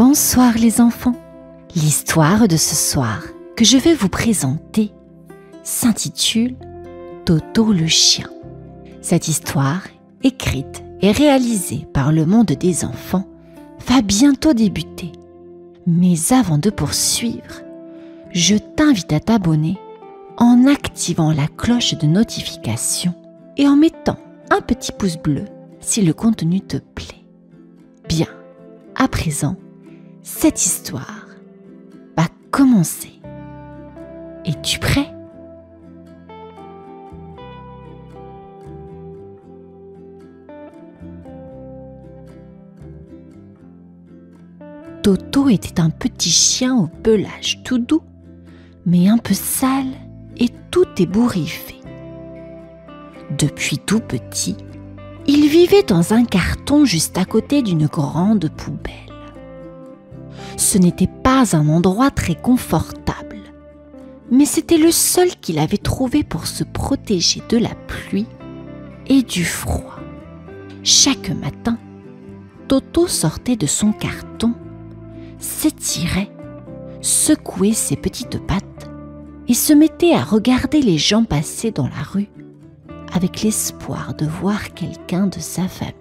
Bonsoir les enfants. L'histoire de ce soir que je vais vous présenter s'intitule Toto le chien. Cette histoire, écrite et réalisée par le monde des enfants, va bientôt débuter. Mais avant de poursuivre, je t'invite à t'abonner en activant la cloche de notification et en mettant un petit pouce bleu si le contenu te plaît. Bien, à présent, cette histoire va commencer. Es-tu prêt? Toto était un petit chien au pelage tout doux, mais un peu sale et tout ébouriffé. Depuis tout petit, il vivait dans un carton juste à côté d'une grande poubelle. Ce n'était pas un endroit très confortable, mais c'était le seul qu'il avait trouvé pour se protéger de la pluie et du froid. Chaque matin, Toto sortait de son carton, s'étirait, secouait ses petites pattes et se mettait à regarder les gens passer dans la rue avec l'espoir de voir quelqu'un de sa famille.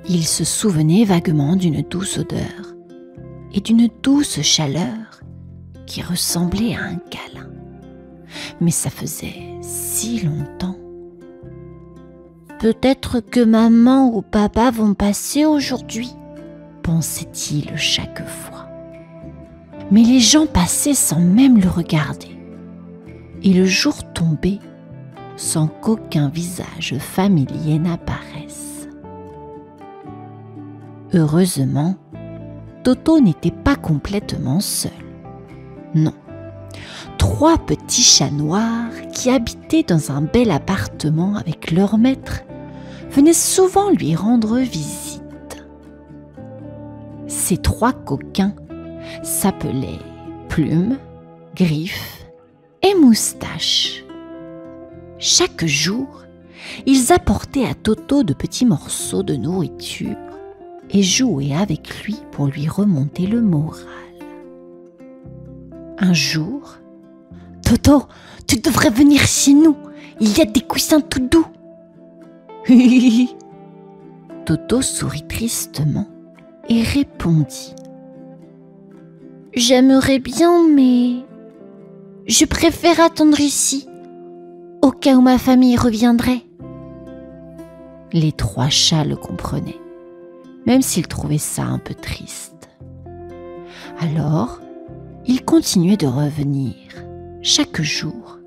Il se souvenait vaguement d'une douce odeur et d'une douce chaleur qui ressemblait à un câlin. Mais ça faisait si longtemps. Peut-être que maman ou papa vont passer aujourd'hui, pensait-il chaque fois. Mais les gens passaient sans même le regarder. Et le jour tombait sans qu'aucun visage familier n'apparaisse. Heureusement, Toto n'était pas complètement seul. Non, 3 petits chats noirs qui habitaient dans un bel appartement avec leur maître venaient souvent lui rendre visite. Ces 3 coquins s'appelaient Plume, Griffe et Moustache. Chaque jour, ils apportaient à Toto de petits morceaux de nourriture et jouaient avec lui pour lui remonter le moral. Un jour, « Toto, tu devrais venir chez nous, il y a des coussins tout doux. » Toto sourit tristement et répondit « J'aimerais bien, mais je préfère attendre ici, au cas où ma famille reviendrait. » Les 3 chats le comprenaient, même s'ils trouvaient ça un peu triste. Alors, ils continuaient de revenir chaque jour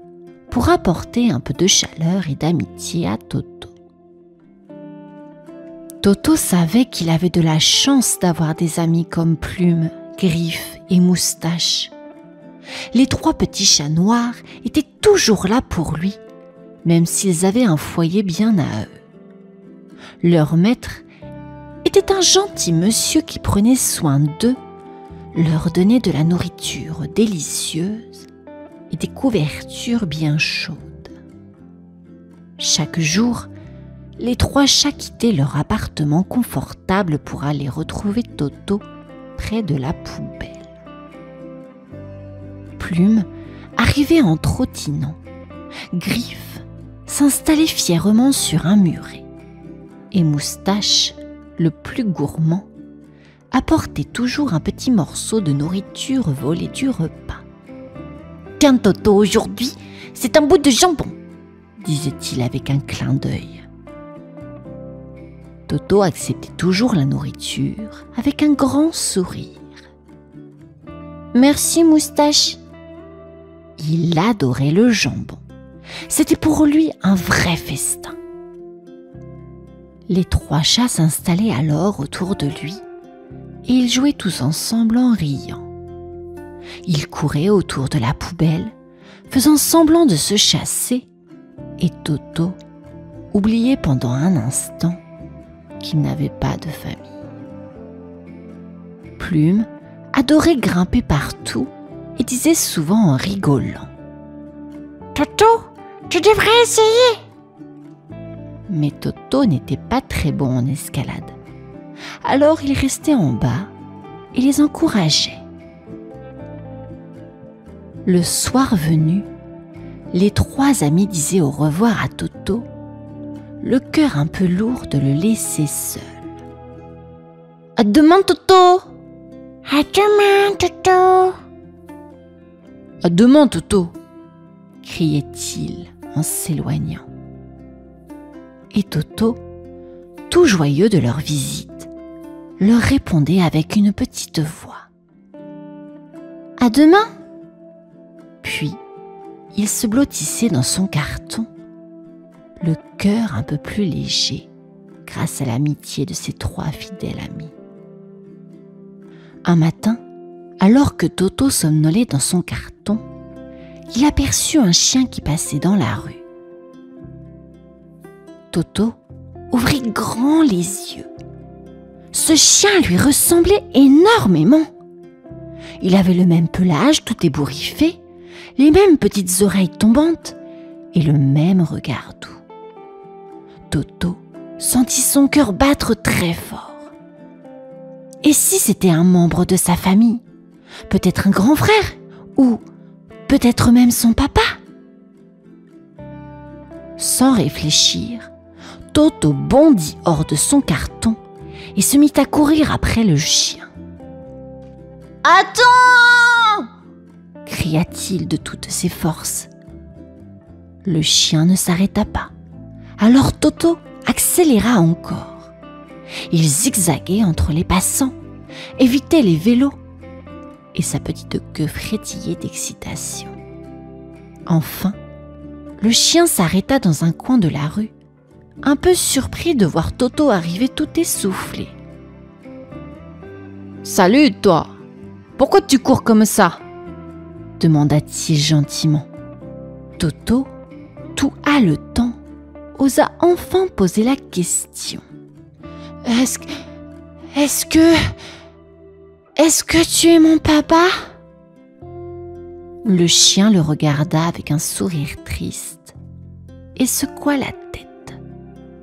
pour apporter un peu de chaleur et d'amitié à Toto. Toto savait qu'il avait de la chance d'avoir des amis comme Plume, Griffe et Moustache. Les 3 petits chats noirs étaient toujours là pour lui, même s'ils avaient un foyer bien à eux. Leur maître était un gentil monsieur qui prenait soin d'eux, leur donnait de la nourriture délicieuse et des couvertures bien chaudes. Chaque jour, les 3 chats quittaient leur appartement confortable pour aller retrouver Toto près de la poubelle. Plume arrivait en trottinant, Griffe s'installait fièrement sur un muret, et Moustache, le plus gourmand, apportait toujours un petit morceau de nourriture volé du repas. « Tiens Toto, aujourd'hui, c'est un bout de jambon !» disait-il avec un clin d'œil. Toto acceptait toujours la nourriture avec un grand sourire. « Merci Moustache !» Il adorait le jambon. C'était pour lui un vrai festin. Les 3 chats s'installaient alors autour de lui et ils jouaient tous ensemble en riant. Ils couraient autour de la poubelle, faisant semblant de se chasser, et Toto oubliait pendant un instant qu'il n'avait pas de famille. Plume adorait grimper partout et disait souvent en rigolant « Toto, tu devrais essayer !» Mais Toto n'était pas très bon en escalade Alors il restait en bas et les encourageait. Le soir venu, les 3 amis disaient au revoir à Toto, le cœur un peu lourd de le laisser seul. « À demain, Toto !»« À demain, Toto !»« À demain, Toto !» criait-il en s'éloignant. Et Toto, tout joyeux de leur visite, leur répondait avec une petite voix. « À demain !» Puis, il se blottissait dans son carton, le cœur un peu plus léger grâce à l'amitié de ses 3 fidèles amis. Un matin, alors que Toto somnolait dans son carton, il aperçut un chien qui passait dans la rue. Toto ouvrit grand les yeux. Ce chien lui ressemblait énormément. Il avait le même pelage tout ébouriffé, les mêmes petites oreilles tombantes et le même regard doux. Toto sentit son cœur battre très fort. Et si c'était un membre de sa famille, peut-être un grand frère ou peut-être même son papa? Sans réfléchir, Toto bondit hors de son carton et se mit à courir après le chien. « Attends !» cria-t-il de toutes ses forces. Le chien ne s'arrêta pas. Alors Toto accéléra encore. Il zigzaguait entre les passants, évitait les vélos et sa petite queue frétillait d'excitation. Enfin, le chien s'arrêta dans un coin de la rue, un peu surpris de voir Toto arriver tout essoufflé. « Salut, toi! Pourquoi tu cours comme ça ?» demanda-t-il gentiment. Toto, tout haletant, osa enfin poser la question. « Est-ce que tu es mon papa ?» Le chien le regarda avec un sourire triste et secoua la tête.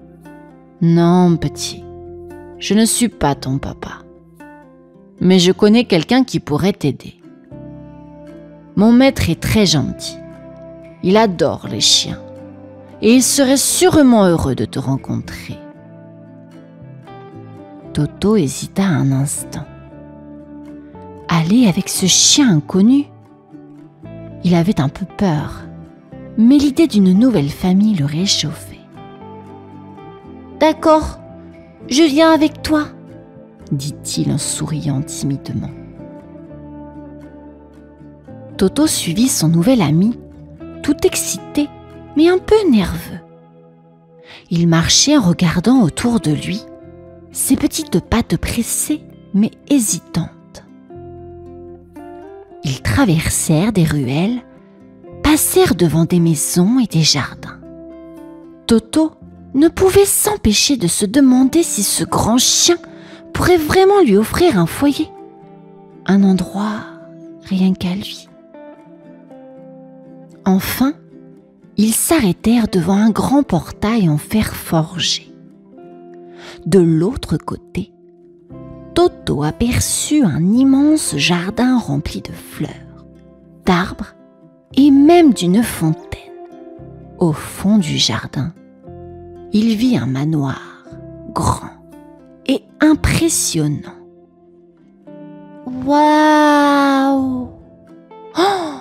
« Non, petit, je ne suis pas ton papa. Mais je connais quelqu'un qui pourrait t'aider. Mon maître est très gentil. Il adore les chiens. Et il serait sûrement heureux de te rencontrer. » Toto hésita un instant. Aller avec ce chien inconnu? Il avait un peu peur, mais l'idée d'une nouvelle famille le réchauffait. « D'accord, je viens avec toi, » dit-il en souriant timidement. Toto suivit son nouvel ami, tout excité, mais un peu nerveux. Il marchait en regardant autour de lui, ses petites pattes pressées mais hésitantes. Ils traversèrent des ruelles, passèrent devant des maisons et des jardins. Toto ne pouvait s'empêcher de se demander si ce grand chien pourrait vraiment lui offrir un foyer, un endroit rien qu'à lui. Enfin, ils s'arrêtèrent devant un grand portail en fer forgé. De l'autre côté, Toto aperçut un immense jardin rempli de fleurs, d'arbres et même d'une fontaine. Au fond du jardin, il vit un manoir grand et impressionnant. « Waouh! Oh,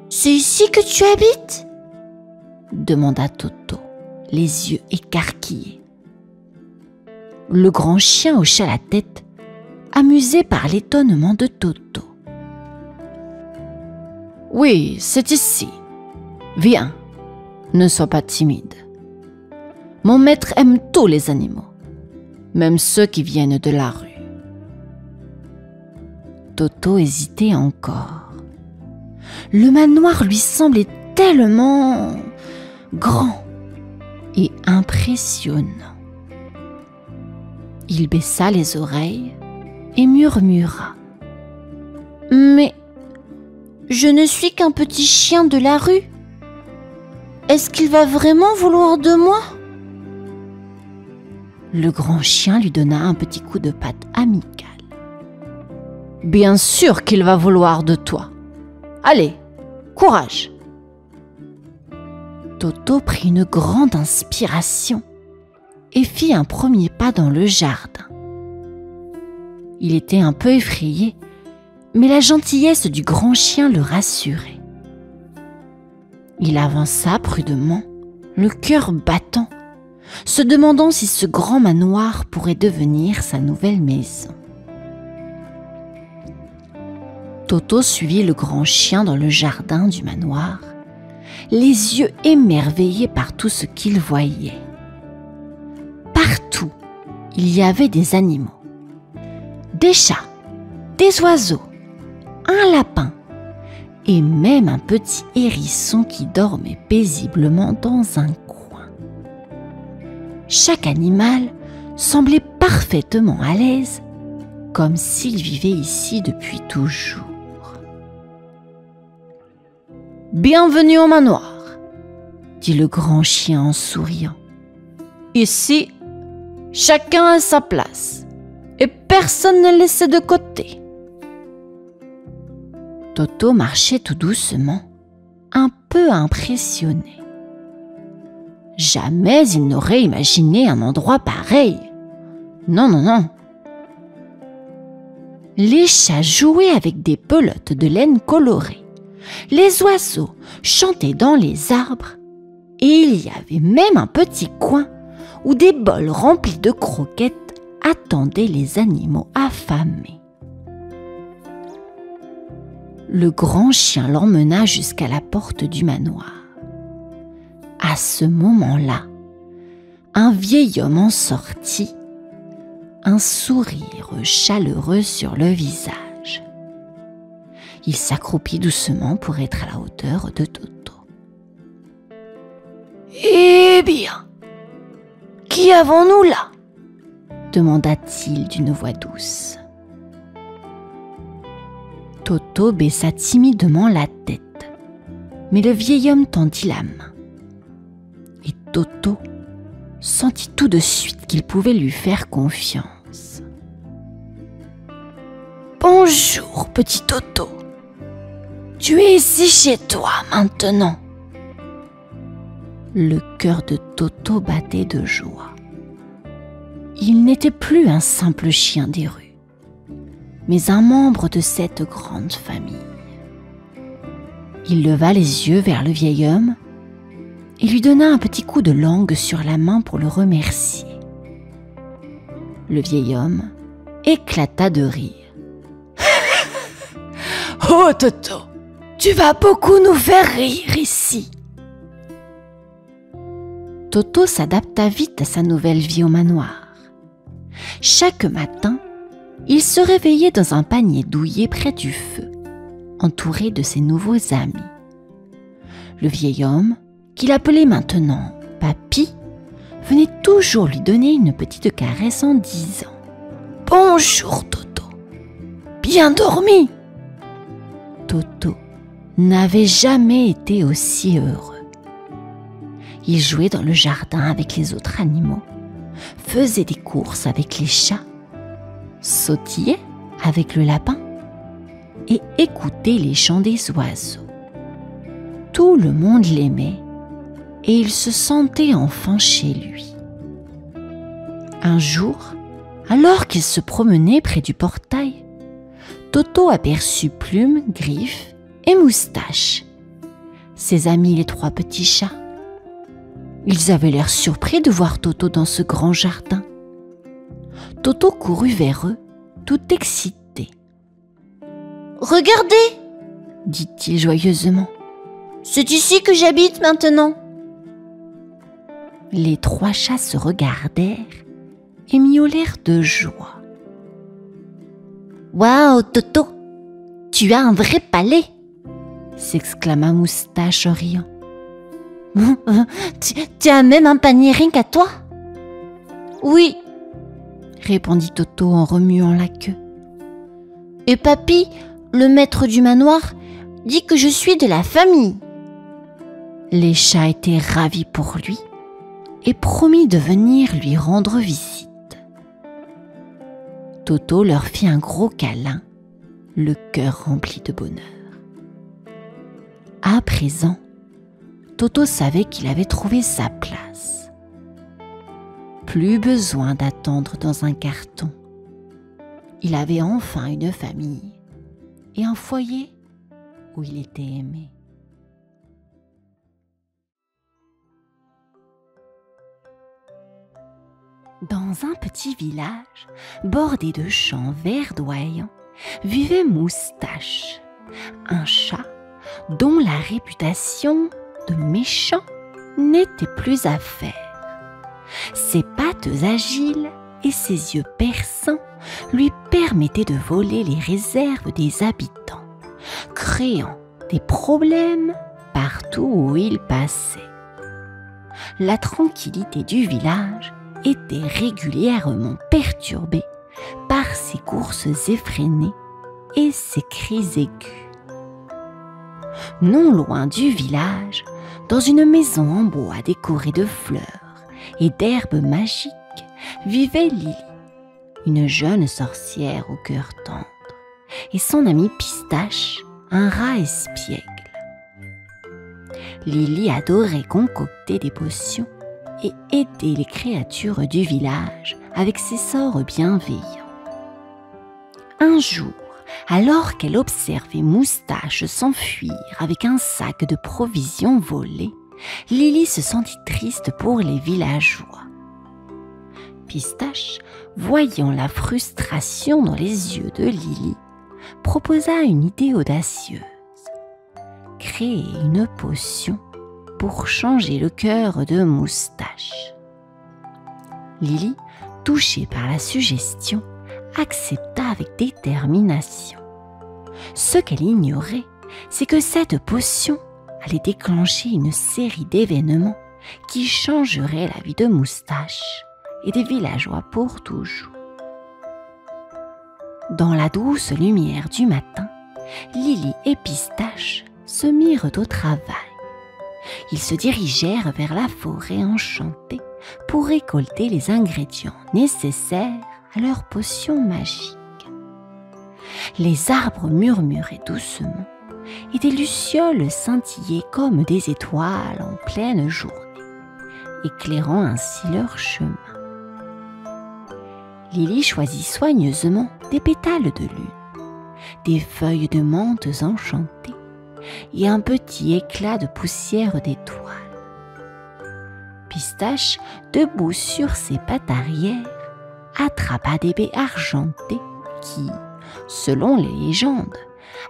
c'est ici que tu habites ?» demanda Toto, les yeux écarquillés. Le grand chien hocha la tête, amusé par l'étonnement de Toto. « Oui, c'est ici. Viens, ne sois pas timide. Mon maître aime tous les animaux, même ceux qui viennent de la rue. » Toto hésitait encore. Le manoir lui semblait tellement grand et impressionnant. Il baissa les oreilles et murmura. « Mais je ne suis qu'un petit chien de la rue. Est-ce qu'il va vraiment vouloir de moi ?» Le grand chien lui donna un petit coup de patte amical. « Bien sûr qu'il va vouloir de toi. Allez, courage !» Toto prit une grande inspiration et fit un premier pas dans le jardin. Il était un peu effrayé, mais la gentillesse du grand chien le rassurait. Il avança prudemment, le cœur battant, se demandant si ce grand manoir pourrait devenir sa nouvelle maison. Toto suivit le grand chien dans le jardin du manoir, les yeux émerveillés par tout ce qu'il voyait. Partout, il y avait des animaux. Des chats, des oiseaux, un lapin et même un petit hérisson qui dormait paisiblement dans un coin. Chaque animal semblait parfaitement à l'aise, comme s'il vivait ici depuis toujours. « Bienvenue au manoir !» dit le grand chien en souriant. « Ici, chacun a sa place. Et personne n'est laissé de côté. » Toto marchait tout doucement, un peu impressionné. Jamais il n'aurait imaginé un endroit pareil. Non, non, non. Les chats jouaient avec des pelotes de laine colorées. Les oiseaux chantaient dans les arbres. Et il y avait même un petit coin où des bols remplis de croquettes attendaient les animaux affamés. Le grand chien l'emmena jusqu'à la porte du manoir. À ce moment-là, un vieil homme en sortit, un sourire chaleureux sur le visage. Il s'accroupit doucement pour être à la hauteur de Toto. « Eh bien, qui avons-nous là ?» demanda-t-il d'une voix douce. Toto baissa timidement la tête, mais le vieil homme tendit la main. Et Toto sentit tout de suite qu'il pouvait lui faire confiance. « Bonjour, petit Toto. Tu es ici chez toi maintenant. » Le cœur de Toto battait de joie. Il n'était plus un simple chien des rues, mais un membre de cette grande famille. Il leva les yeux vers le vieil homme et lui donna un petit coup de langue sur la main pour le remercier. Le vieil homme éclata de rire. « Oh Toto, tu vas beaucoup nous faire rire ici !» Toto s'adapta vite à sa nouvelle vie au manoir. Chaque matin, il se réveillait dans un panier douillet près du feu, entouré de ses nouveaux amis. Le vieil homme, qu'il appelait maintenant Papy, venait toujours lui donner une petite caresse en disant « Bonjour Toto, bien dormi ?» Toto n'avait jamais été aussi heureux. Il jouait dans le jardin avec les autres animaux, faisait des courses avec les chats, sautillait avec le lapin et écoutait les chants des oiseaux. Tout le monde l'aimait et il se sentait enfin chez lui. Un jour, alors qu'il se promenait près du portail, Toto aperçut Plume, Griffe et Moustache, ses amis les trois petits chats. Ils avaient l'air surpris de voir Toto dans ce grand jardin. Toto courut vers eux, tout excité. « Regardez !» dit-il joyeusement. « C'est ici que j'habite maintenant !» Les trois chats se regardèrent et miaulèrent de joie. « Waouh, Toto, tu as un vrai palais !» s'exclama Moustache en riant. « Tu as même un panier rien qu'à toi ?»« Oui, » répondit Toto en remuant la queue. « Et Papy, le maître du manoir, dit que je suis de la famille. » Les chats étaient ravis pour lui et promirent de venir lui rendre visite. Toto leur fit un gros câlin, le cœur rempli de bonheur. À présent, Toto savait qu'il avait trouvé sa place. Plus besoin d'attendre dans un carton. Il avait enfin une famille et un foyer où il était aimé. Dans un petit village, bordé de champs verdoyants, vivait Moustache, un chat dont la réputation de méchant n'était plus à faire. Ses pattes agiles et ses yeux perçants lui permettaient de voler les réserves des habitants, créant des problèmes partout où il passait. La tranquillité du village était régulièrement perturbée par ses courses effrénées et ses cris aigus. Non loin du village, dans une maison en bois décorée de fleurs et d'herbes magiques, vivait Lily, une jeune sorcière au cœur tendre, et son ami Pistache, un rat espiègle. Lily adorait concocter des potions et aider les créatures du village avec ses sorts bienveillants. Un jour, alors qu'elle observait Moustache s'enfuir avec un sac de provisions volées, Lily se sentit triste pour les villageois. Pistache, voyant la frustration dans les yeux de Lily, proposa une idée audacieuse. Créer une potion pour changer le cœur de Moustache. Lily, touchée par la suggestion, accepta avec détermination. Ce qu'elle ignorait, c'est que cette potion allait déclencher une série d'événements qui changeraient la vie de Moustache et des villageois pour toujours. Dans la douce lumière du matin, Lily et Pistache se mirent au travail. Ils se dirigèrent vers la forêt enchantée pour récolter les ingrédients nécessaires à leur potion magique. Les arbres murmuraient doucement et des lucioles scintillaient comme des étoiles en pleine journée, éclairant ainsi leur chemin. Lily choisit soigneusement des pétales de lune, des feuilles de menthe enchantées et un petit éclat de poussière d'étoiles. Pistache, debout sur ses pattes arrière, attrapa des baies argentées qui, selon les légendes,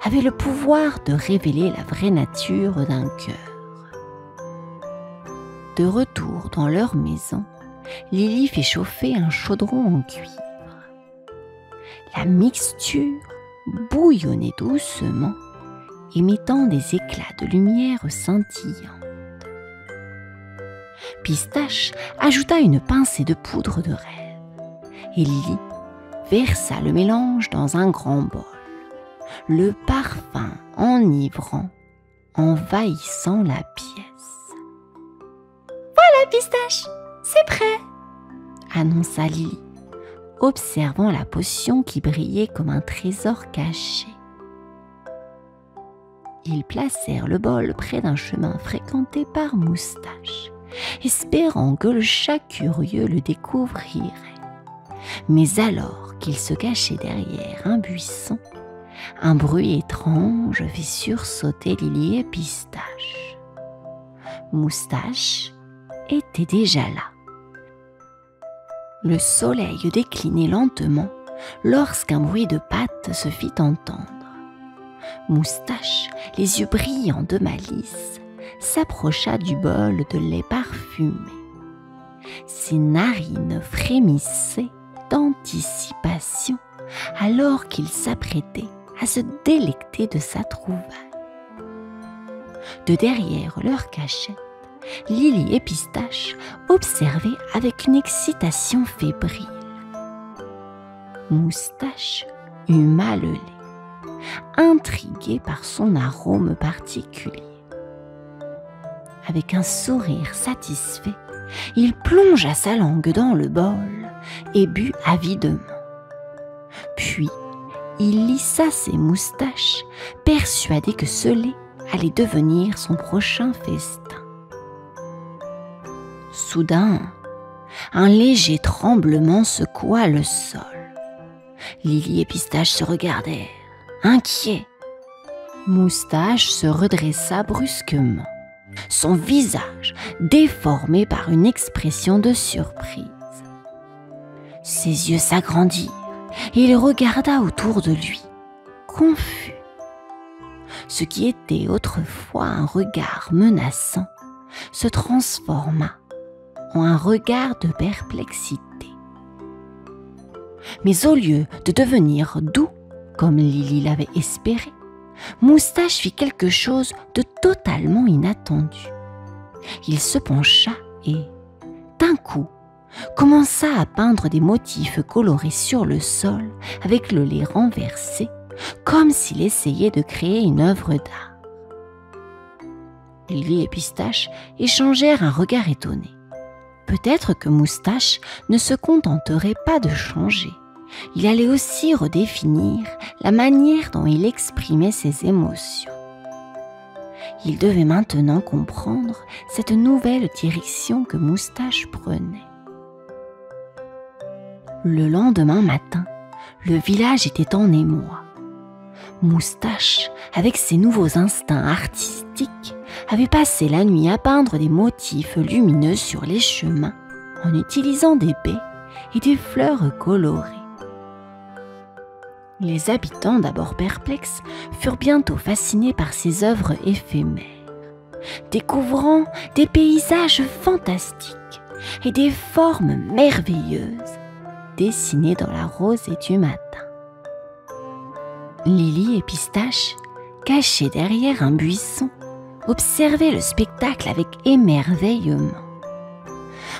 avaient le pouvoir de révéler la vraie nature d'un cœur. De retour dans leur maison, Lily fait chauffer un chaudron en cuivre. La mixture bouillonnait doucement, émettant des éclats de lumière scintillante. Pistache ajouta une pincée de poudre de rêve et Lily versa le mélange dans un grand bol, le parfum enivrant, envahissant la pièce. « Voilà, Pistache, c'est prêt !» annonça Lily, observant la potion qui brillait comme un trésor caché. Ils placèrent le bol près d'un chemin fréquenté par Moustache, espérant que le chat curieux le découvrirait. Mais alors qu'il se cachait derrière un buisson, un bruit étrange fit sursauter Lily et Pistache. Moustache était déjà là. Le soleil déclinait lentement lorsqu'un bruit de pattes se fit entendre. Moustache, les yeux brillants de malice, s'approcha du bol de lait parfumé. Ses narines frémissaient d'anticipation alors qu'il s'apprêtait à se délecter de sa trouvaille. De derrière leur cachette, Lily et Pistache observaient avec une excitation fébrile. Moustache huma le lait, intrigué par son arôme particulier. Avec un sourire satisfait, il plongea sa langue dans le bol et but avidement. Puis, il lissa ses moustaches, persuadé que ce lait allait devenir son prochain festin. Soudain, un léger tremblement secoua le sol. Lily et Pistache se regardèrent, inquiets. Moustache se redressa brusquement, son visage déformé par une expression de surprise. Ses yeux s'agrandirent et il regarda autour de lui, confus. Ce qui était autrefois un regard menaçant se transforma en un regard de perplexité. Mais au lieu de devenir doux, comme Lily l'avait espéré, Moustache fit quelque chose de totalement inattendu. Il se pencha et, d'un coup, commença à peindre des motifs colorés sur le sol avec le lait renversé, comme s'il essayait de créer une œuvre d'art. Lily et Pistache échangèrent un regard étonné. Peut-être que Moustache ne se contenterait pas de changer. Il allait aussi redéfinir la manière dont il exprimait ses émotions. Il devait maintenant comprendre cette nouvelle direction que Moustache prenait. Le lendemain matin, le village était en émoi. Moustache, avec ses nouveaux instincts artistiques, avait passé la nuit à peindre des motifs lumineux sur les chemins en utilisant des baies et des fleurs colorées. Les habitants, d'abord perplexes, furent bientôt fascinés par ces œuvres éphémères, découvrant des paysages fantastiques et des formes merveilleuses dessinées dans la rosée du matin. Lily et Pistache, cachés derrière un buisson, observaient le spectacle avec émerveillement.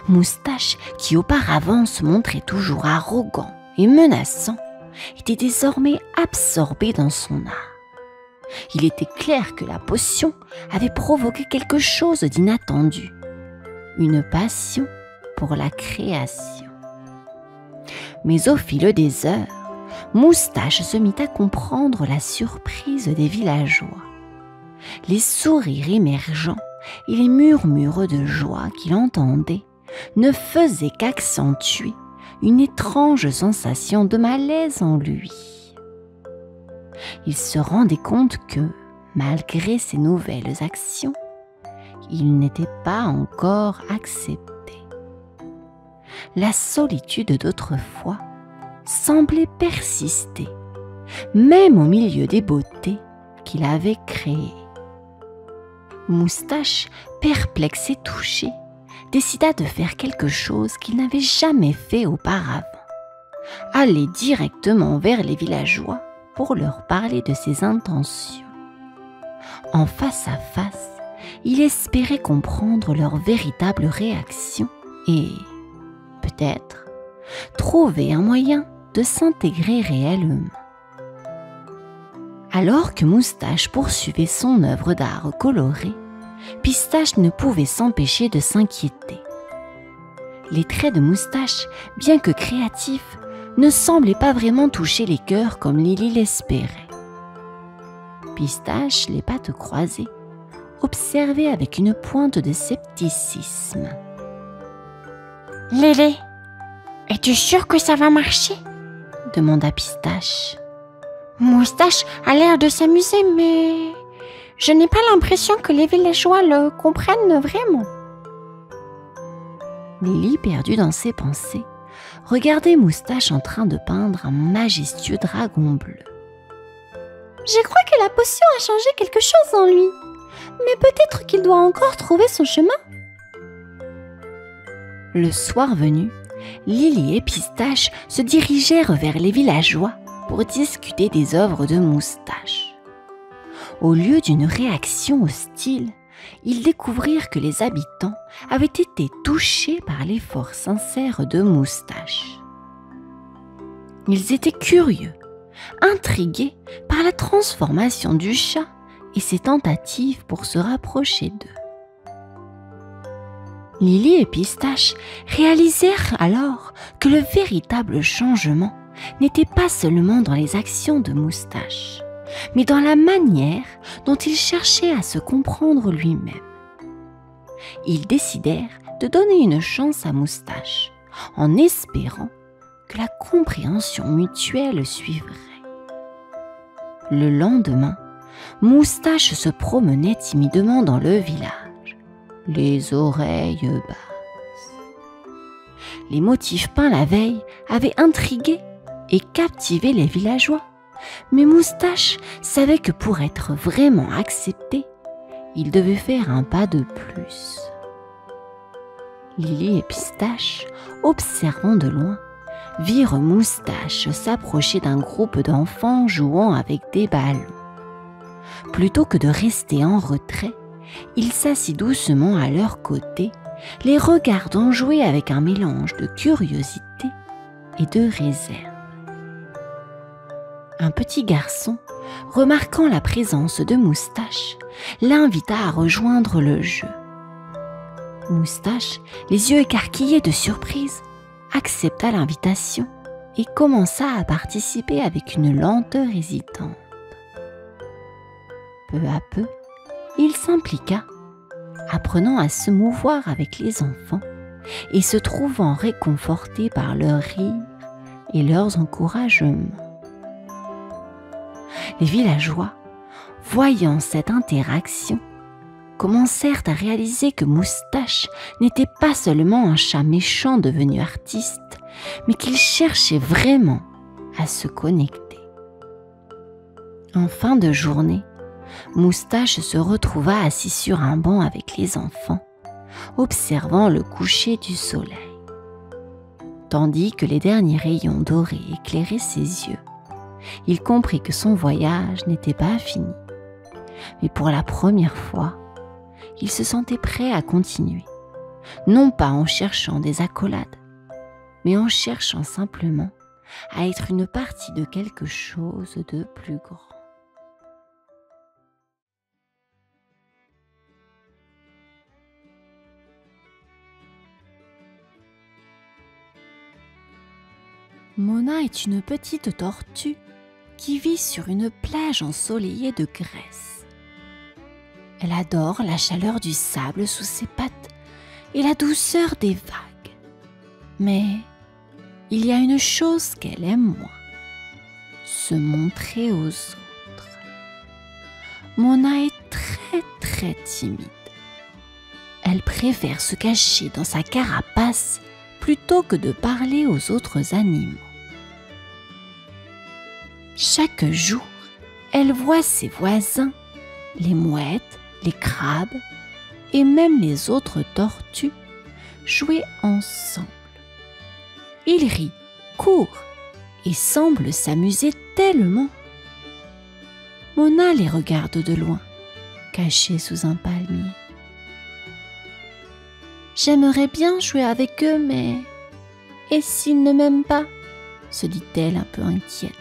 Moustache, qui auparavant se montrait toujours arrogant et menaçant, était désormais absorbé dans son art. Il était clair que la potion avait provoqué quelque chose d'inattendu, une passion pour la création. Mais au fil des heures, Moustache se mit à comprendre la surprise des villageois. Les sourires émergents et les murmures de joie qu'il entendait ne faisaient qu'accentuer une étrange sensation de malaise en lui. Il se rendait compte que, malgré ses nouvelles actions, il n'était pas encore accepté. La solitude d'autrefois semblait persister, même au milieu des beautés qu'il avait créées. Moustache, perplexe et touché, décida de faire quelque chose qu'il n'avait jamais fait auparavant. Aller directement vers les villageois pour leur parler de ses intentions. En face à face, il espérait comprendre leur véritable réaction et, peut-être, trouver un moyen de s'intégrer réellement. Alors que Moustache poursuivait son œuvre d'art colorée, Pistache ne pouvait s'empêcher de s'inquiéter. Les traits de Moustache, bien que créatifs, ne semblaient pas vraiment toucher les cœurs comme Lily l'espérait. Pistache, les pattes croisées, observait avec une pointe de scepticisme. « Lily, es-tu sûre que ça va marcher ?» demanda Pistache. « Moustache a l'air de s'amuser, mais je n'ai pas l'impression que les villageois le comprennent vraiment. » Lily, perdue dans ses pensées, regardait Moustache en train de peindre un majestueux dragon bleu. « Je crois que la potion a changé quelque chose en lui, mais peut-être qu'il doit encore trouver son chemin. » Le soir venu, Lily et Pistache se dirigèrent vers les villageois pour discuter des œuvres de Moustache. Au lieu d'une réaction hostile, ils découvrirent que les habitants avaient été touchés par l'effort sincère de Moustache. Ils étaient curieux, intrigués par la transformation du chat et ses tentatives pour se rapprocher d'eux. Lily et Pistache réalisèrent alors que le véritable changement n'était pas seulement dans les actions de Moustache, mais dans la manière dont il cherchait à se comprendre lui-même. Ils décidèrent de donner une chance à Moustache, en espérant que la compréhension mutuelle suivrait. Le lendemain, Moustache se promenait timidement dans le village, les oreilles basses. Les motifs peints la veille avaient intrigué et captivé les villageois, mais Moustache savait que pour être vraiment accepté, il devait faire un pas de plus. Lily et Pistache, observant de loin, virent Moustache s'approcher d'un groupe d'enfants jouant avec des ballons. Plutôt que de rester en retrait, il s'assit doucement à leur côté, les regardant jouer avec un mélange de curiosité et de réserve. Un petit garçon, remarquant la présence de Moustache, l'invita à rejoindre le jeu. Moustache, les yeux écarquillés de surprise, accepta l'invitation et commença à participer avec une lenteur hésitante. Peu à peu, il s'impliqua, apprenant à se mouvoir avec les enfants et se trouvant réconforté par leurs rires et leurs encouragements. Les villageois, voyant cette interaction, commencèrent à réaliser que Moustache n'était pas seulement un chat méchant devenu artiste, mais qu'il cherchait vraiment à se connecter. En fin de journée, Moustache se retrouva assis sur un banc avec les enfants, observant le coucher du soleil. Tandis que les derniers rayons dorés éclairaient ses yeux, il comprit que son voyage n'était pas fini. Mais pour la première fois, il se sentait prêt à continuer, non pas en cherchant des accolades, mais en cherchant simplement à être une partie de quelque chose de plus grand. Mona est une petite tortue qui vit sur une plage ensoleillée de Grèce. Elle adore la chaleur du sable sous ses pattes et la douceur des vagues. Mais il y a une chose qu'elle aime moins, se montrer aux autres. Mona est très timide. Elle préfère se cacher dans sa carapace plutôt que de parler aux autres animaux. Chaque jour, elle voit ses voisins, les mouettes, les crabes et même les autres tortues jouer ensemble. Ils rient, courent et semblent s'amuser tellement. Mona les regarde de loin, cachée sous un palmier. J'aimerais bien jouer avec eux, mais... Et s'ils ne m'aiment pas ? Se dit-elle un peu inquiète.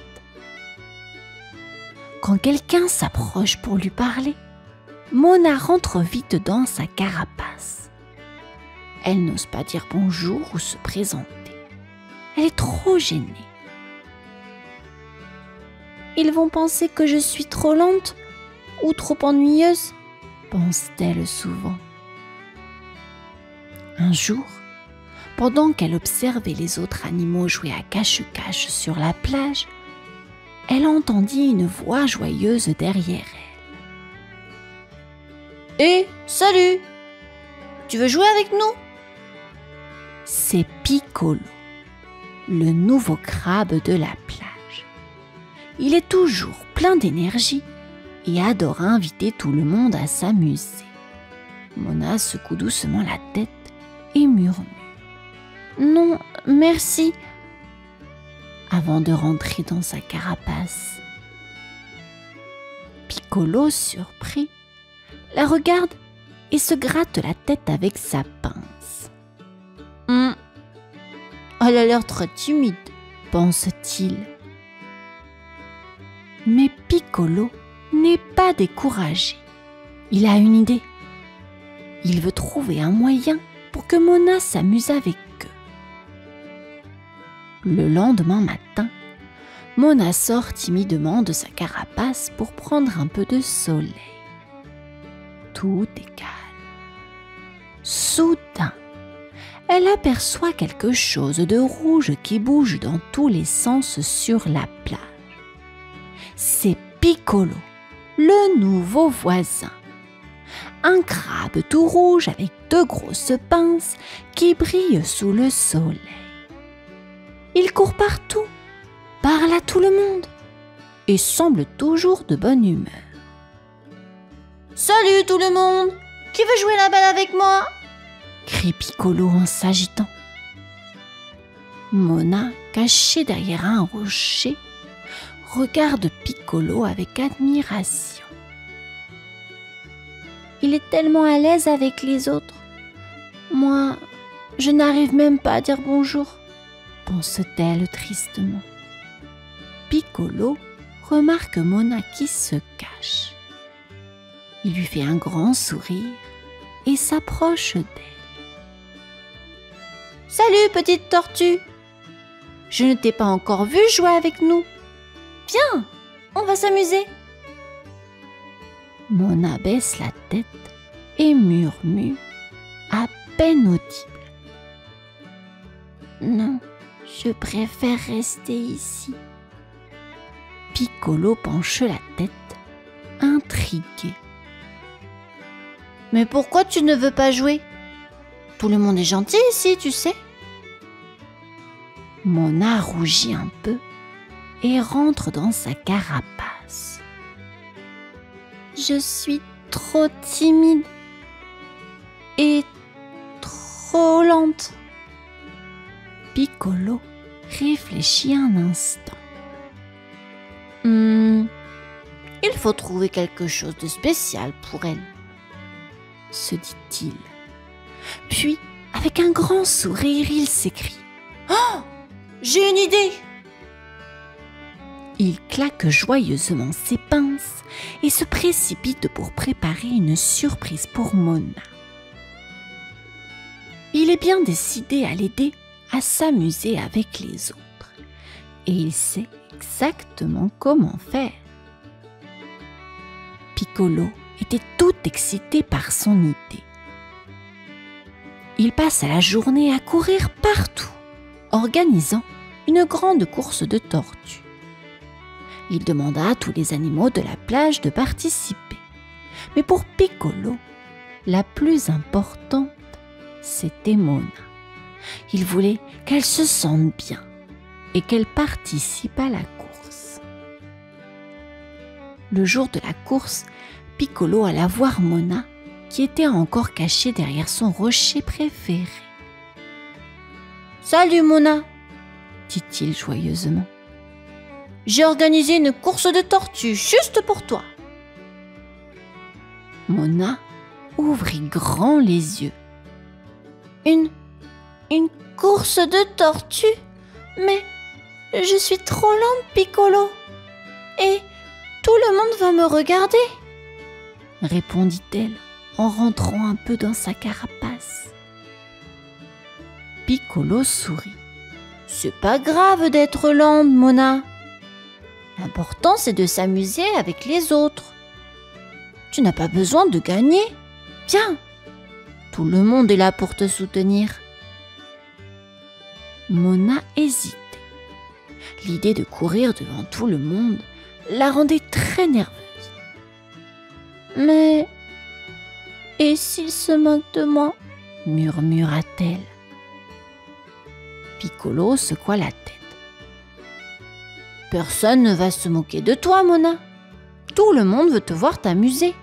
Quand quelqu'un s'approche pour lui parler, Mona rentre vite dans sa carapace. Elle n'ose pas dire bonjour ou se présenter. Elle est trop gênée. Ils vont penser que je suis trop lente ou trop ennuyeuse, pense-t-elle souvent. Un jour, pendant qu'elle observait les autres animaux jouer à cache-cache sur la plage, elle entendit une voix joyeuse derrière elle. « Hé, salut! Tu veux jouer avec nous ?» C'est Piccolo, le nouveau crabe de la plage. Il est toujours plein d'énergie et adore inviter tout le monde à s'amuser. Mona secoue doucement la tête et murmure « Non, merci !» avant de rentrer dans sa carapace. Piccolo, surpris, la regarde et se gratte la tête avec sa pince. « Elle a l'air très timide, pense-t-il. Mais Piccolo n'est pas découragé. Il a une idée. Il veut trouver un moyen pour que Mona s'amuse avec eux. Le lendemain matin, Mona sort timidement de sa carapace pour prendre un peu de soleil. Tout est calme. Soudain, elle aperçoit quelque chose de rouge qui bouge dans tous les sens sur la plage. C'est Piccolo, le nouveau voisin. Un crabe tout rouge avec deux grosses pinces qui brillent sous le soleil. Il court partout, parle à tout le monde et semble toujours de bonne humeur. « Salut tout le monde! Qui veut jouer la balle avec moi ?» crie Piccolo en s'agitant. Mona, cachée derrière un rocher, regarde Piccolo avec admiration. Il est tellement à l'aise avec les autres. Moi, je n'arrive même pas à dire bonjour, pense-t-elle tristement. Piccolo remarque Mona qui se cache. Il lui fait un grand sourire et s'approche d'elle. « Salut petite tortue! Je ne t'ai pas encore vue jouer avec nous. Viens, on va s'amuser. » Mona baisse la tête et murmure, à peine audible. « Non, je préfère rester ici. » Piccolo penche la tête, intrigué. « Mais pourquoi tu ne veux pas jouer? Tout le monde est gentil ici, tu sais. » Mona rougit un peu et rentre dans sa carapace. « Je suis trop timide et trop lente. » Piccolo réfléchit un instant. Il faut trouver quelque chose de spécial pour elle, se dit-il. Puis, avec un grand sourire, il s'écrie. « Oh, j'ai une idée !» Il claque joyeusement ses pinces et se précipite pour préparer une surprise pour Mona. Il est bien décidé à l'aider à s'amuser avec les autres et il sait exactement comment faire. Piccolo était tout excité par son idée. Il passa la journée à courir partout, organisant une grande course de tortues. Il demanda à tous les animaux de la plage de participer. Mais pour Piccolo, la plus importante, c'était Mona. Il voulait qu'elle se sente bien et qu'elle participe à la course. Le jour de la course, Piccolo alla voir Mona, qui était encore cachée derrière son rocher préféré. « Salut Mona !» dit-il joyeusement. « J'ai organisé une course de tortues juste pour toi. » Mona ouvrit grand les yeux. Une course de tortues? Mais je suis trop lente, Piccolo. Et tout le monde va me regarder, répondit-elle en rentrant un peu dans sa carapace. Piccolo sourit. C'est pas grave d'être lente, Mona. L'important, c'est de s'amuser avec les autres. Tu n'as pas besoin de gagner. Viens, tout le monde est là pour te soutenir. Mona hésitait. L'idée de courir devant tout le monde la rendait très nerveuse. Mais et s'ils se moquent de moi? Murmura-t-elle. Piccolo secoua la tête. Personne ne va se moquer de toi, Mona. Tout le monde veut te voir t'amuser.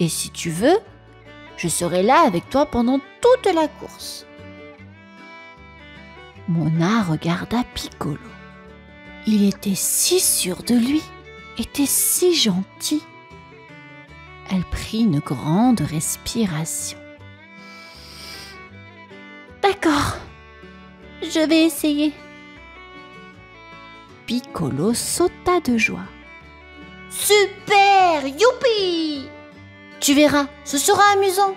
Et si tu veux, je serai là avec toi pendant toute la course. Mona regarda Piccolo. Il était si sûr de lui, était si gentil. Elle prit une grande respiration. D'accord, je vais essayer. Piccolo sauta de joie. Super, youpi! Tu verras, ce sera amusant.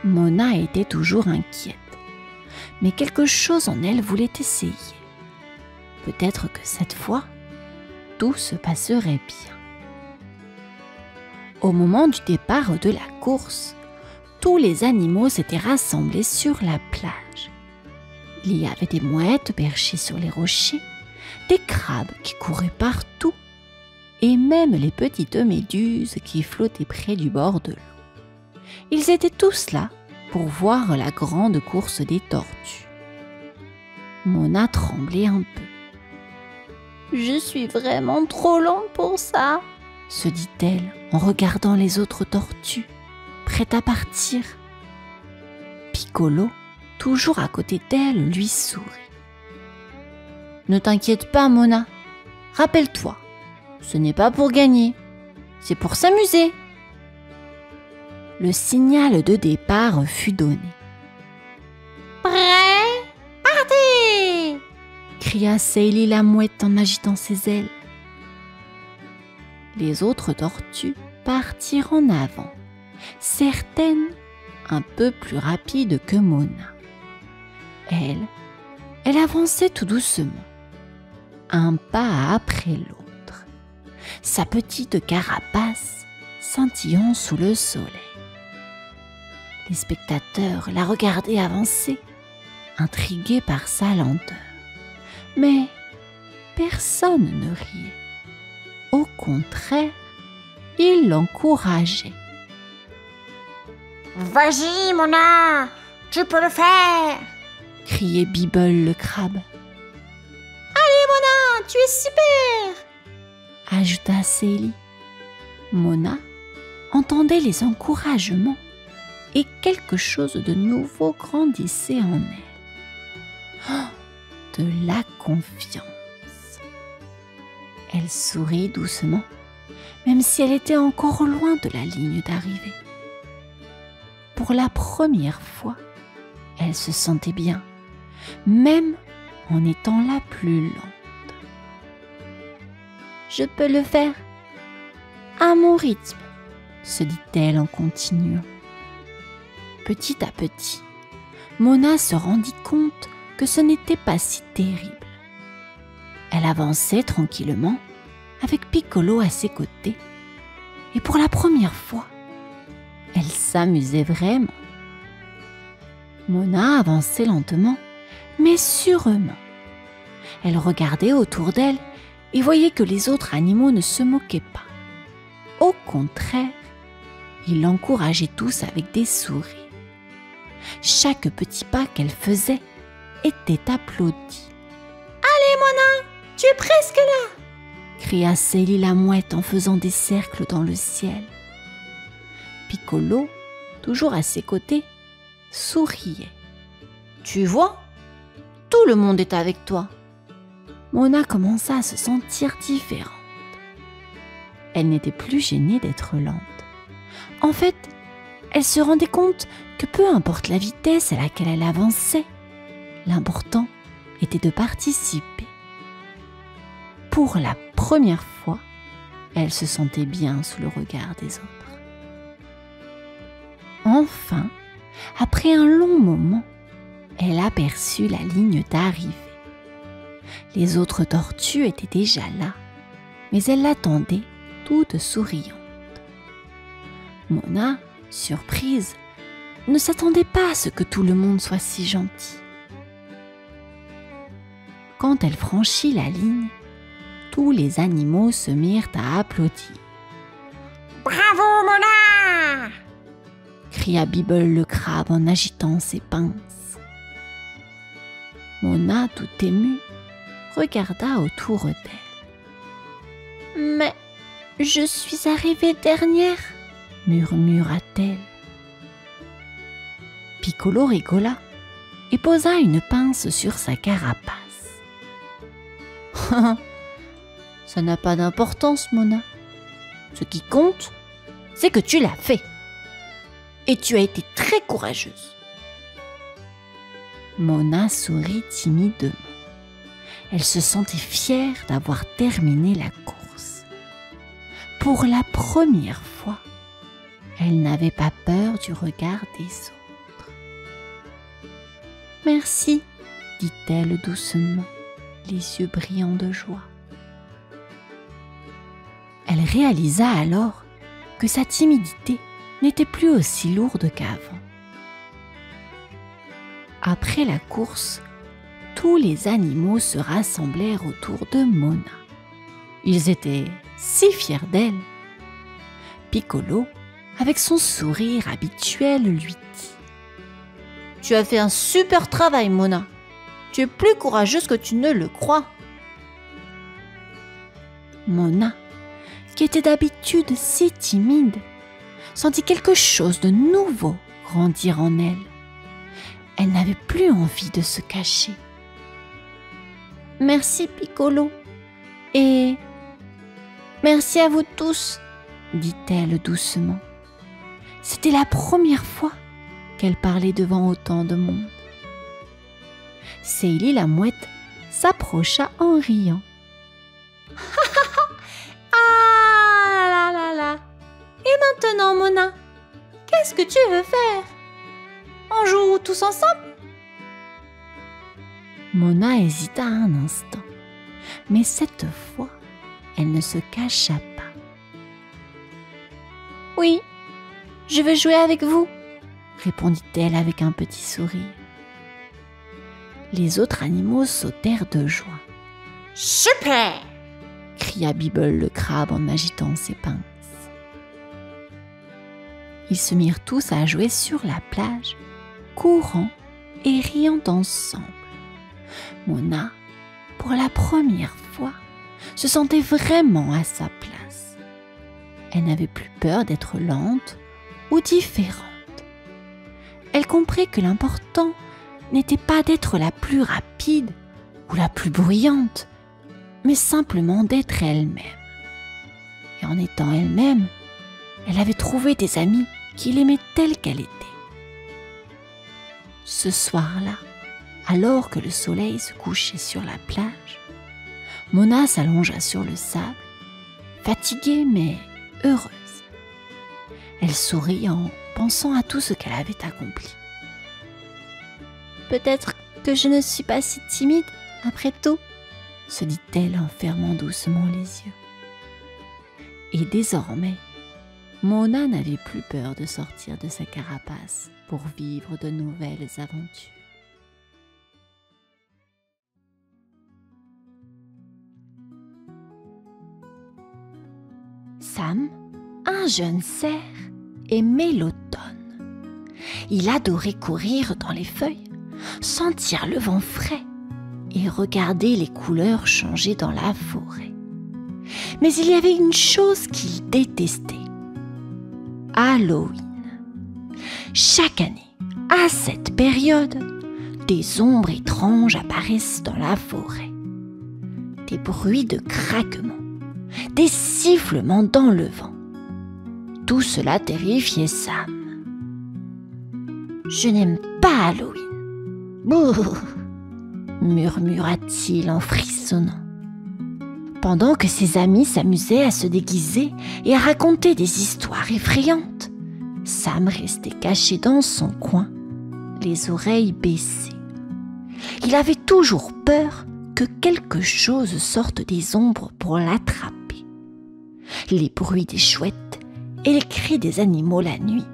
Mona était toujours inquiète, mais quelque chose en elle voulait essayer. peut-être que cette fois, tout se passerait bien. Au moment du départ de la course, tous les animaux s'étaient rassemblés sur la plage. Il y avait des mouettes perchées sur les rochers, des crabes qui couraient partout, et même les petites méduses qui flottaient près du bord de l'eau. Ils étaient tous là pour voir la grande course des tortues. Mona tremblait un peu. « Je suis vraiment trop lente pour ça !» se dit-elle en regardant les autres tortues, prêtes à partir. Piccolo, toujours à côté d'elle, lui sourit. « Ne t'inquiète pas, Mona. Rappelle-toi, ce n'est pas pour gagner, c'est pour s'amuser. » Le signal de départ fut donné. « Prêt, partez !» cria Seili la mouette en agitant ses ailes. Les autres tortues partirent en avant, certaines un peu plus rapides que Mona. Elle avançait tout doucement, un pas après l'autre, sa petite carapace scintillant sous le soleil. Les spectateurs la regardaient avancer, intrigués par sa lenteur. Mais personne ne riait. Au contraire, ils l'encourageaient. « Vas-y, Mona, tu peux le faire !» criait Bibble le crabe. « Allez, Mona, tu es super !» ajouta Seili. Mona entendait les encouragements et quelque chose de nouveau grandissait en elle. Oh, de la confiance. Elle sourit doucement, même si elle était encore loin de la ligne d'arrivée. Pour la première fois, elle se sentait bien, même en étant la plus lente. « Je peux le faire à mon rythme », se dit-elle en continuant. Petit à petit, Mona se rendit compte que ce n'était pas si terrible. Elle avançait tranquillement, avec Piccolo à ses côtés, et pour la première fois, elle s'amusait vraiment. Mona avançait lentement, mais sûrement. Elle regardait autour d'elle et voyait que les autres animaux ne se moquaient pas. Au contraire, ils l'encourageaient tous avec des sourires. Chaque petit pas qu'elle faisait était applaudi. « Allez, Mona, tu es presque là !» cria Seili la mouette en faisant des cercles dans le ciel. Piccolo, toujours à ses côtés, souriait. « Tu vois, tout le monde est avec toi. » Mona commença à se sentir différente. Elle n'était plus gênée d'être lente. En fait, elle se rendait compte que peu importe la vitesse à laquelle elle avançait, l'important était de participer. Pour la première fois, elle se sentait bien sous le regard des autres. Enfin, après un long moment, elle aperçut la ligne d'arrivée. Les autres tortues étaient déjà là, mais elle l'attendait toute souriante. Mona, surprise, ne s'attendait pas à ce que tout le monde soit si gentil. Quand elle franchit la ligne, tous les animaux se mirent à applaudir. « Bravo, Mona !» cria Bibble le crabe en agitant ses pinces. Mona, tout émue, regarda autour d'elle. « Mais je suis arrivée dernière !» murmura-t-elle. Piccolo rigola et posa une pince sur sa carapace. « Ça n'a pas d'importance, Mona. Ce qui compte, c'est que tu l'as fait. Et tu as été très courageuse. » Mona sourit timidement. Elle se sentait fière d'avoir terminé la course. Pour la première fois, elle n'avait pas peur du regard des autres. « Merci, dit-elle doucement, les yeux brillants de joie. Elle réalisa alors que sa timidité n'était plus aussi lourde qu'avant. Après la course, tous les animaux se rassemblèrent autour de Mona. Ils étaient si fiers d'elle. Piccolo, avec son sourire habituel, lui dit : « Tu as fait un super travail, Mona. Tu es plus courageuse que tu ne le crois. » Mona, qui était d'habitude si timide, sentit quelque chose de nouveau grandir en elle. Elle n'avait plus envie de se cacher. « Merci, Piccolo. Et merci à vous tous, » dit-elle doucement. C'était la première fois qu'elle parlait devant autant de monde. Seili la mouette s'approcha en riant. Ah là là là. Et maintenant, Mona, qu'est-ce que tu veux faire? On joue tous ensemble? Mona hésita un instant, mais cette fois, elle ne se cacha pas. « Oui, je veux jouer avec vous, » répondit-elle avec un petit sourire. Les autres animaux sautèrent de joie. « Super !» cria Bibble le crabe en agitant ses pinces. Ils se mirent tous à jouer sur la plage, courant et riant ensemble. Mona, pour la première fois, se sentait vraiment à sa place. Elle n'avait plus peur d'être lente ou différente. Elle comprit que l'important n'était pas d'être la plus rapide ou la plus bruyante, mais simplement d'être elle-même. Et en étant elle-même, elle avait trouvé des amis qui l'aimaient telle qu'elle était. Ce soir-là, alors que le soleil se couchait sur la plage, Mona s'allongea sur le sable, fatiguée mais heureuse. Elle sourit en pensant à tout ce qu'elle avait accompli. « Peut-être que je ne suis pas si timide après tout, » se dit-elle en fermant doucement les yeux. Et désormais, Mona n'avait plus peur de sortir de sa carapace pour vivre de nouvelles aventures. Sam, un jeune cerf, aimait l'automne. Il adorait courir dans les feuilles, sentir le vent frais et regarder les couleurs changer dans la forêt. Mais il y avait une chose qu'il détestait : Halloween. Chaque année, à cette période, des ombres étranges apparaissent dans la forêt. Des bruits de craquements, des sifflements dans le vent. Tout cela terrifiait Sam. « Je n'aime pas Halloween. Bouh !» murmura-t-il en frissonnant. Pendant que ses amis s'amusaient à se déguiser et à raconter des histoires effrayantes, Sam restait caché dans son coin, les oreilles baissées. Il avait toujours peur que quelque chose sorte des ombres pour l'attraper. Les bruits des chouettes et les cris des animaux la nuit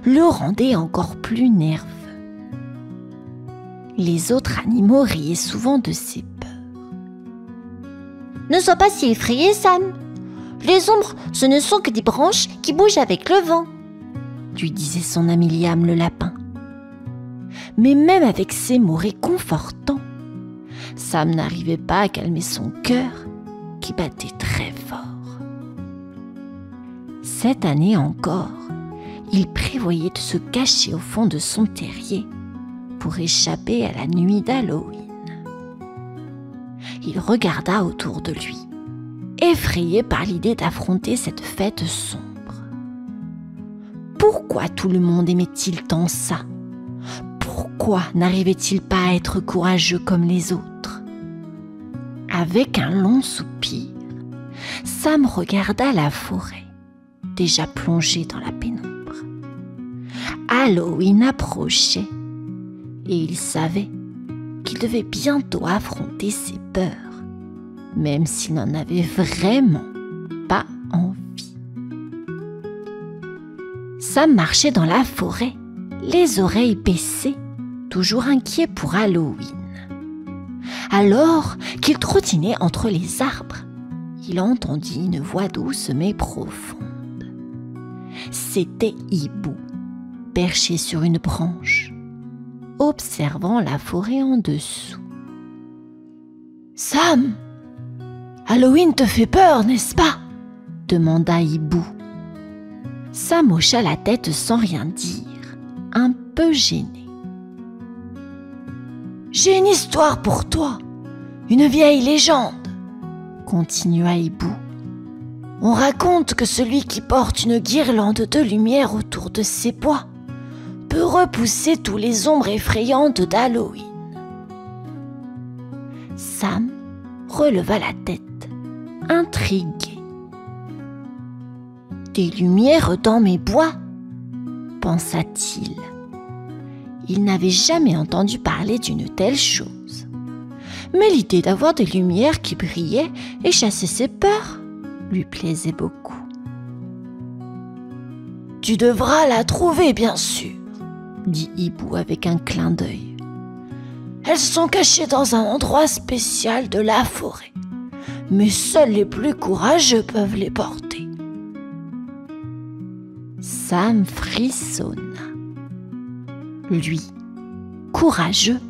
le rendaient encore plus nerveux. Les autres animaux riaient souvent de ses peurs. « Ne sois pas si effrayé, Sam. Les ombres, ce ne sont que des branches qui bougent avec le vent, » lui disait son ami Liam le lapin. Mais même avec ces mots réconfortants, Sam n'arrivait pas à calmer son cœur qui battait très fort. Cette année encore, il prévoyait de se cacher au fond de son terrier pour échapper à la nuit d'Halloween. Il regarda autour de lui, effrayé par l'idée d'affronter cette fête sombre. Pourquoi tout le monde aimait-il tant ça ? Pourquoi n'arrivait-il pas à être courageux comme les autres ? Avec un long soupir, Sam regarda la forêt, déjà plongée dans la pénombre. Halloween approchait et il savait qu'il qu'il devait bientôt affronter ses peurs, même s'il n'en avait vraiment pas envie. Sam marchait dans la forêt, les oreilles baissées, toujours inquiet pour Halloween. Alors qu'il trottinait entre les arbres, il entendit une voix douce mais profonde. C'était Hibou, perché sur une branche, observant la forêt en dessous. « Sam, Halloween te fait peur, n'est-ce pas ?» demanda Hibou. Sam hocha la tête sans rien dire, un peu gêné. « J'ai une histoire pour toi, une vieille légende, » continua Hibou. « On raconte que celui qui porte une guirlande de lumière autour de ses bois peut repousser tous les ombres effrayantes d'Halloween. » Sam releva la tête, intrigué. « Des lumières dans mes bois ?» pensa-t-il. Il n'avait jamais entendu parler d'une telle chose. Mais l'idée d'avoir des lumières qui brillaient et chassaient ses peurs lui plaisait beaucoup. « Tu devras la trouver, bien sûr, » dit Hibou avec un clin d'œil. « Elles sont cachées dans un endroit spécial de la forêt, mais seuls les plus courageux peuvent les porter. » Sam frissonna. Lui, courageux,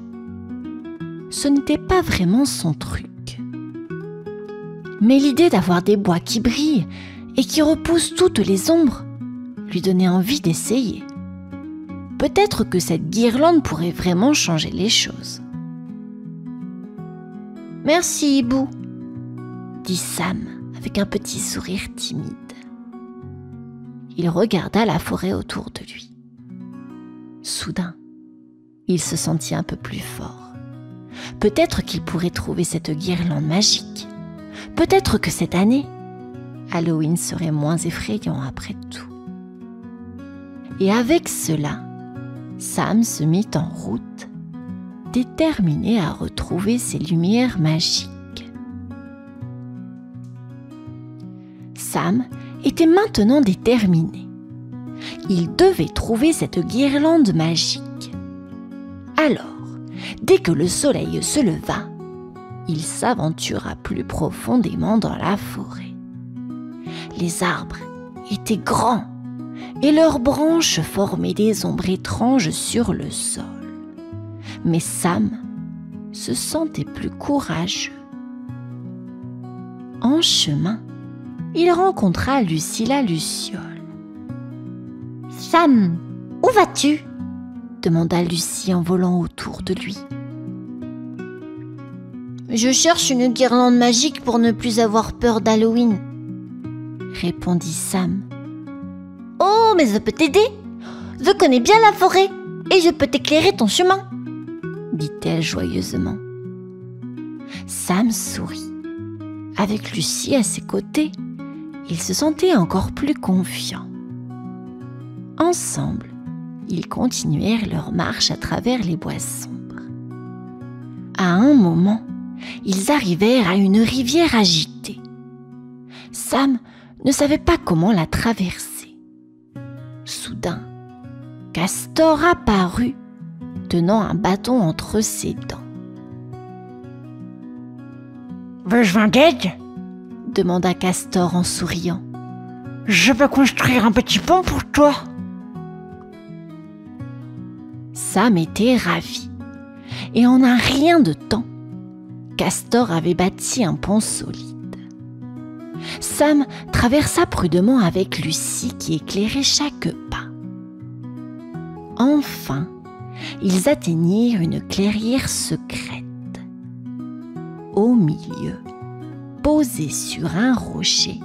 ce n'était pas vraiment son truc. Mais l'idée d'avoir des bois qui brillent et qui repoussent toutes les ombres lui donnait envie d'essayer. Peut-être que cette guirlande pourrait vraiment changer les choses. « Merci, Hibou, » dit Sam avec un petit sourire timide. Il regarda la forêt autour de lui. Soudain, il se sentit un peu plus fort. Peut-être qu'il pourrait trouver cette guirlande magique. Peut-être que cette année, Halloween serait moins effrayant après tout. Et avec cela, Sam se mit en route, déterminé à retrouver ses lumières magiques. Sam était maintenant déterminé. Il devait trouver cette guirlande magique. Alors, dès que le soleil se leva, il s'aventura plus profondément dans la forêt. Les arbres étaient grands et leurs branches formaient des ombres étranges sur le sol. Mais Sam se sentait plus courageux. En chemin, il rencontra Lucie la luciole. « Sam, où vas-tu ?» demanda Lucie en volant autour de lui. « Je cherche une guirlande magique pour ne plus avoir peur d'Halloween, » répondit Sam. « Oh, mais je peux t'aider. Je connais bien la forêt et je peux t'éclairer ton chemin, » dit-elle joyeusement. Sam sourit. Avec Lucie à ses côtés, il se sentait encore plus confiant. Ensemble, ils continuèrent leur marche à travers les bois sombres. À un moment, ils arrivèrent à une rivière agitée. Sam ne savait pas comment la traverser. Soudain, Castor apparut, tenant un bâton entre ses dents. « Besoin d'aide ?» demanda Castor en souriant. « Je peux construire un petit pont pour toi. » Sam était ravi. Et en un rien de temps, Castor avait bâti un pont solide. Sam traversa prudemment avec Lucie qui éclairait chaque pas. Enfin, ils atteignirent une clairière secrète. Au milieu, posée sur un rocher,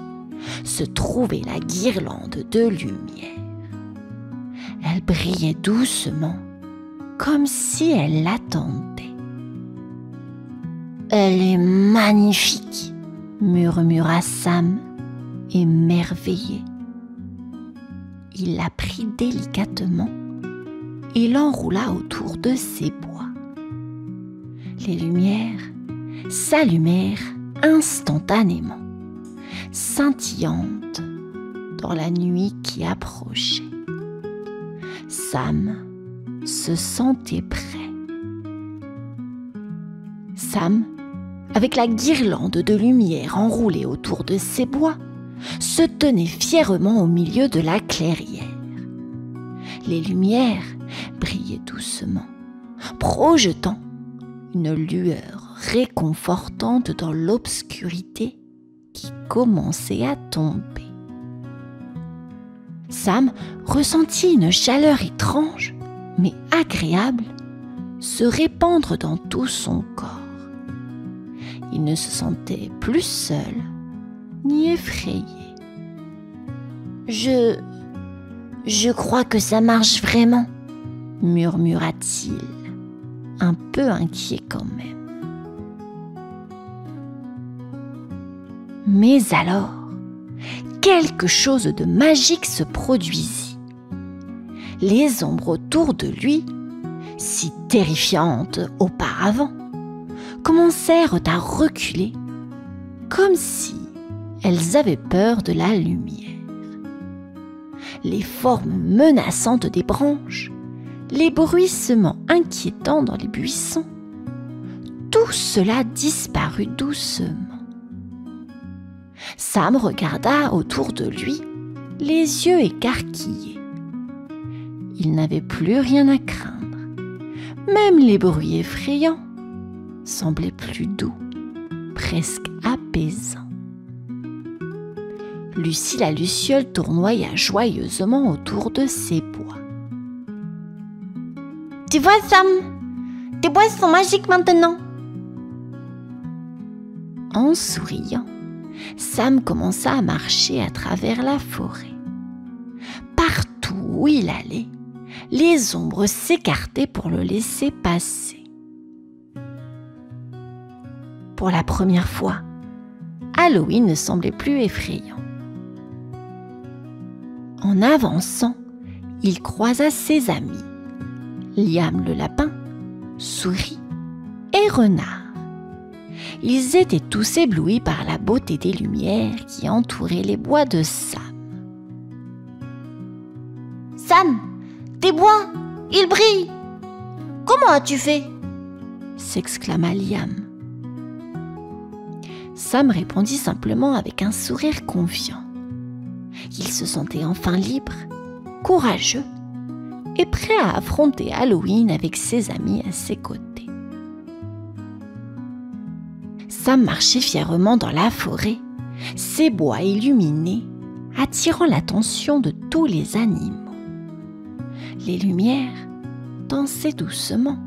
se trouvait la guirlande de lumière. Elle brillait doucement, comme si elle l'attendait. « Elle est magnifique !» murmura Sam, émerveillé. Il la prit délicatement et l'enroula autour de ses bois. Les lumières s'allumèrent instantanément, scintillantes dans la nuit qui approchait. Sam se sentait prêt. Sam, avec la guirlande de lumière enroulée autour de ses bois, se tenait fièrement au milieu de la clairière. Les lumières brillaient doucement, projetant une lueur réconfortante dans l'obscurité qui commençait à tomber. Sam ressentit une chaleur étrange, mais agréable, se répandre dans tout son corps. Il ne se sentait plus seul, ni effrayé. Je crois que ça marche vraiment, murmura-t-il, un peu inquiet quand même. Mais alors, quelque chose de magique se produisit. Les ombres autour de lui, si terrifiantes auparavant, commencèrent à reculer, comme si elles avaient peur de la lumière. Les formes menaçantes des branches, les bruissements inquiétants dans les buissons, tout cela disparut doucement. Sam regarda autour de lui, les yeux écarquillés. Il n'avait plus rien à craindre. Même les bruits effrayants semblaient plus doux, presque apaisants. Lucie la luciole tournoya joyeusement autour de ses bois. « Tu vois, Sam, tes bois sont magiques maintenant !» En souriant, Sam commença à marcher à travers la forêt. Partout où il allait, les ombres s'écartaient pour le laisser passer. Pour la première fois, Halloween ne semblait plus effrayant. En avançant, il croisa ses amis, Liam le lapin, Souris et Renard. Ils étaient tous éblouis par la beauté des lumières qui entouraient les bois de Sam. « Sam, tes bois, ils brillent! Comment as-tu fait ?» s'exclama Liam. Sam répondit simplement avec un sourire confiant. Il se sentait enfin libre, courageux et prêt à affronter Halloween avec ses amis à ses côtés. Sam marchait fièrement dans la forêt, ses bois illuminés, attirant l'attention de tous les animaux. Les lumières dansaient doucement,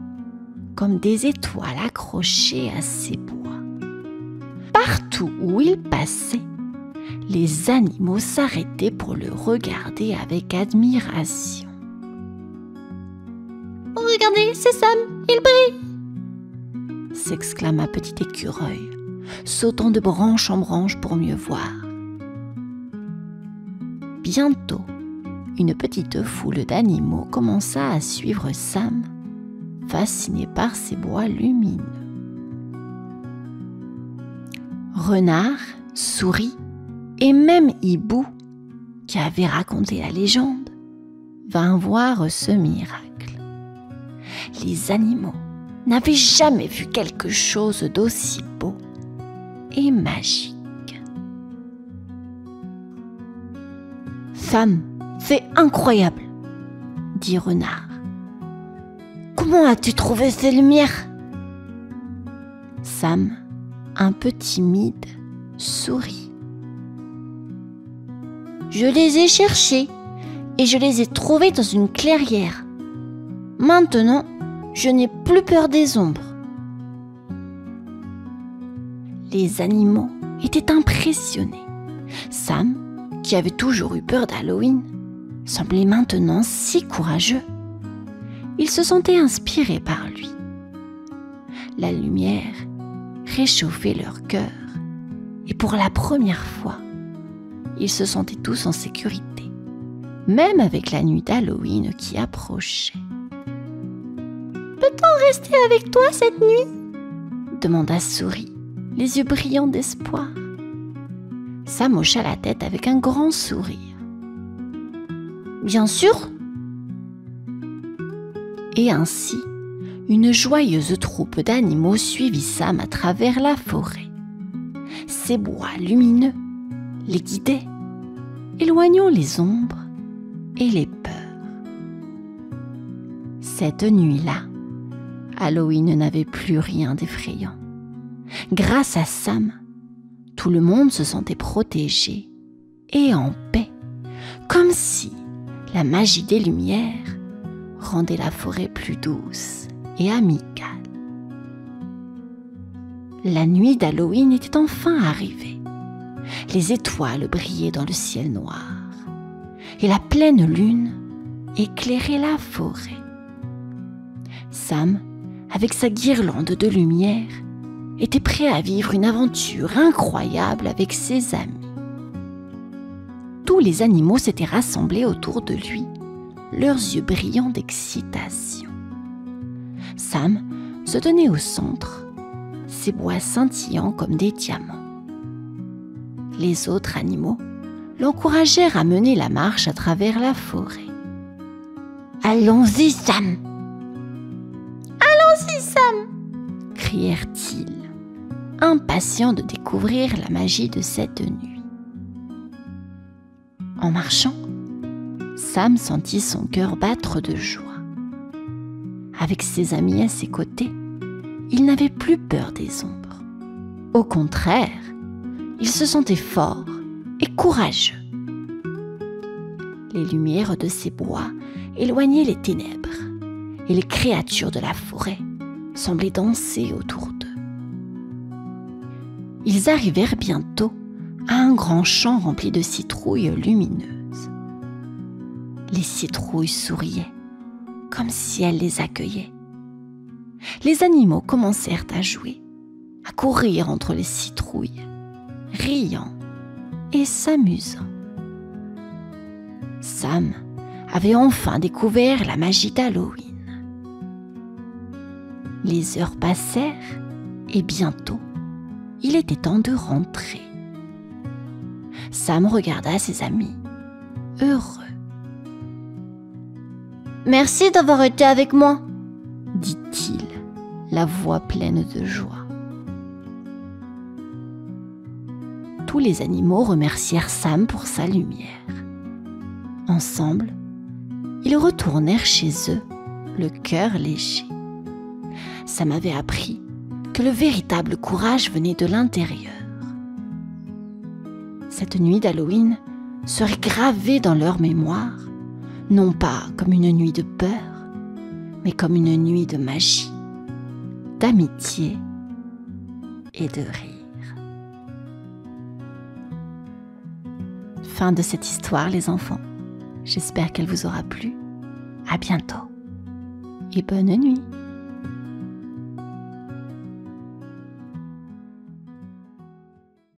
comme des étoiles accrochées à ses bois. Partout où il passait, les animaux s'arrêtaient pour le regarder avec admiration. « Regardez, c'est Sam, il brille !» s'exclama Petit Écureuil, sautant de branche en branche pour mieux voir. Bientôt, une petite foule d'animaux commença à suivre Sam, fasciné par ses bois lumineux. Renard, Souris et même Hibou, qui avait raconté la légende, vint voir ce miracle. Les animaux n'avaient jamais vu quelque chose d'aussi beau et magique. « Sam, c'est incroyable !» dit Renard. « Comment as-tu trouvé ces lumières ?» Sam, un peu timide, sourit. « Je les ai cherchées et je les ai trouvées dans une clairière. Maintenant, je n'ai plus peur des ombres. » Les animaux étaient impressionnés. Sam, qui avait toujours eu peur d'Halloween, semblait maintenant si courageux. Ils se sentaient inspirés par lui. La lumière réchauffait leur cœur et pour la première fois, ils se sentaient tous en sécurité, même avec la nuit d'Halloween qui approchait. « Peut-on rester avec toi cette nuit ?» demanda Souris, les yeux brillants d'espoir. Sam hocha la tête avec un grand sourire. Bien sûr. Et ainsi, une joyeuse troupe d'animaux suivit Sam à travers la forêt. Ces bois lumineux les guidaient, éloignant les ombres et les peurs. Cette nuit-là, Halloween n'avait plus rien d'effrayant. Grâce à Sam, tout le monde se sentait protégé et en paix, comme si la magie des lumières rendait la forêt plus douce et amicale. La nuit d'Halloween était enfin arrivée. Les étoiles brillaient dans le ciel noir et la pleine lune éclairait la forêt. Sam, avec sa guirlande de lumière, était prêt à vivre une aventure incroyable avec ses amis. Tous les animaux s'étaient rassemblés autour de lui, leurs yeux brillants d'excitation. Sam se tenait au centre, ses bois scintillant comme des diamants. Les autres animaux l'encouragèrent à mener la marche à travers la forêt. « Allons-y, Sam !»« Allons-y, Sam !» crièrent-ils, impatients de découvrir la magie de cette nuit. En marchant, Sam sentit son cœur battre de joie. Avec ses amis à ses côtés, il n'avait plus peur des ombres. Au contraire, il se sentait fort et courageux. Les lumières de ces bois éloignaient les ténèbres et les créatures de la forêt semblaient danser autour d'eux. Ils arrivèrent bientôt à un grand champ rempli de citrouilles lumineuses. Les citrouilles souriaient, comme si elles les accueillaient. Les animaux commencèrent à jouer, à courir entre les citrouilles, riant et s'amusant. Sam avait enfin découvert la magie d'Halloween. Les heures passèrent et bientôt, il était temps de rentrer. Sam regarda ses amis, heureux. « Merci d'avoir été avec moi, » dit-il, la voix pleine de joie. Tous les animaux remercièrent Sam pour sa lumière. Ensemble, ils retournèrent chez eux, le cœur léger. Sam avait appris que le véritable courage venait de l'intérieur. Cette nuit d'Halloween serait gravée dans leur mémoire, non pas comme une nuit de peur, mais comme une nuit de magie, d'amitié et de rire. Fin de cette histoire, les enfants. J'espère qu'elle vous aura plu. À bientôt et bonne nuit.